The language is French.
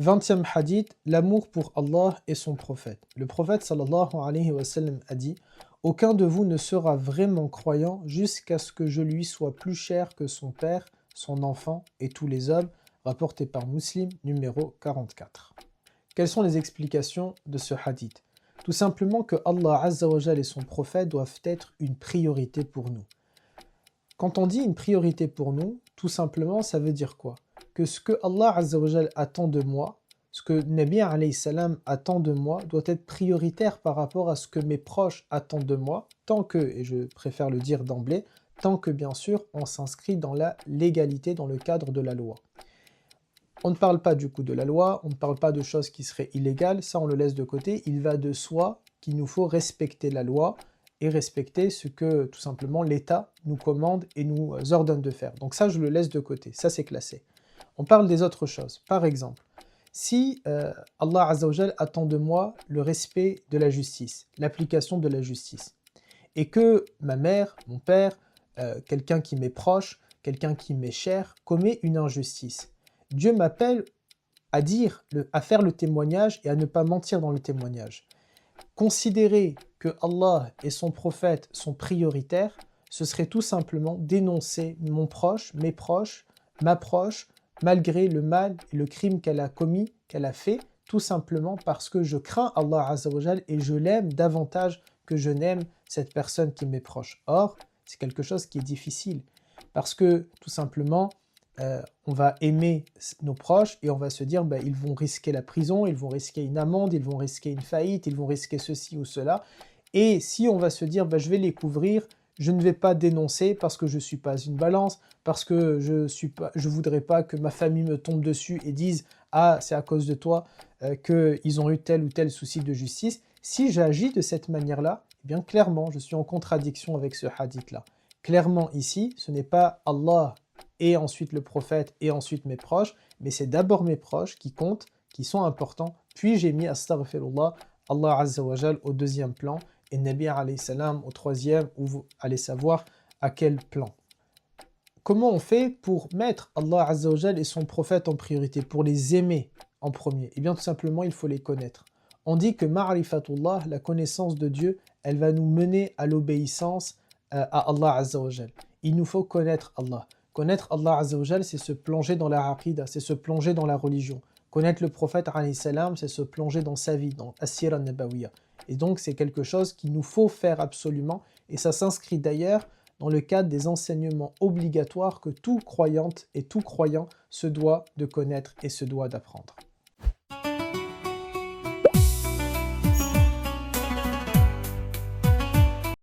20e hadith, l'amour pour Allah et son prophète. Le prophète sallallahu alayhi wa sallam a dit: aucun de vous ne sera vraiment croyant jusqu'à ce que je lui sois plus cher que son père, son enfant et tous les hommes, rapporté par Muslim, numéro 44. Quelles sont les explications de ce hadith? Tout simplement que Allah Azza wa Jal et son prophète doivent être une priorité pour nous. Quand on dit une priorité pour nous, tout simplement, ça veut dire quoi? Que ce que Allah Azza wa Jal attend de moi, ce que Nabi alayhi salam attend de moi, doit être prioritaire par rapport à ce que mes proches attendent de moi, tant que, et je préfère le dire d'emblée, tant que bien sûr on s'inscrit dans la légalité, dans le cadre de la loi. On ne parle pas du coup de la loi, on ne parle pas de choses qui seraient illégales, ça on le laisse de côté, il va de soi qu'il nous faut respecter la loi et respecter ce que tout simplement l'État nous commande et nous ordonne de faire. Donc ça je le laisse de côté, ça c'est classé. On parle des autres choses, par exemple, si Allah Azza wa Jal attend de moi le respect de la justice, l'application de la justice, et que ma mère, mon père, quelqu'un qui m'est proche, quelqu'un qui m'est cher, commet une injustice, Dieu m'appelle à dire, à faire le témoignage et à ne pas mentir dans le témoignage. Considérer que Allah et son prophète sont prioritaires, ce serait tout simplement dénoncer mon proche, mes proches, ma proche, malgré le mal et le crime qu'elle a commis, qu'elle a fait, tout simplement parce que je crains Allah Azza wa Jal et je l'aime davantage que je n'aime cette personne qui m'est proche. Or, c'est quelque chose qui est difficile, parce que tout simplement, on va aimer nos proches et on va se dire ils vont risquer la prison, ils vont risquer une amende, ils vont risquer une faillite, ils vont risquer ceci ou cela. Et si on va se dire je vais les couvrir, je ne vais pas dénoncer parce que je ne suis pas une balance, parce que je voudrais pas que ma famille me tombe dessus et dise ah c'est à cause de toi qu'ils ont eu tel ou tel souci de justice. Si j'agis de cette manière-là, eh bien clairement je suis en contradiction avec ce hadith-là. Clairement ici, ce n'est pas Allah et ensuite le prophète, et ensuite mes proches, mais c'est d'abord mes proches qui comptent, qui sont importants, puis j'ai mis astaghfirullah, Allah Azza wa Jal au deuxième plan, et Nabi alayhi salam au troisième, où vous allez savoir à quel plan. Comment on fait pour mettre Allah Azza wa Jal et son prophète en priorité, pour les aimer en premier? Eh bien tout simplement, il faut les connaître. On dit que ma'rifatullah, la connaissance de Dieu, elle va nous mener à l'obéissance à Allah Azza wa Jal. Il nous faut connaître Allah. Connaître Allah Azza wa Jal, c'est se plonger dans la aqida, c'est se plonger dans la religion. Connaître le prophète alayhi salam, c'est se plonger dans sa vie, dans as-sira an-nabawiyya. Et donc c'est quelque chose qu'il nous faut faire absolument, et ça s'inscrit d'ailleurs dans le cadre des enseignements obligatoires que tout croyante et tout croyant se doit de connaître et se doit d'apprendre.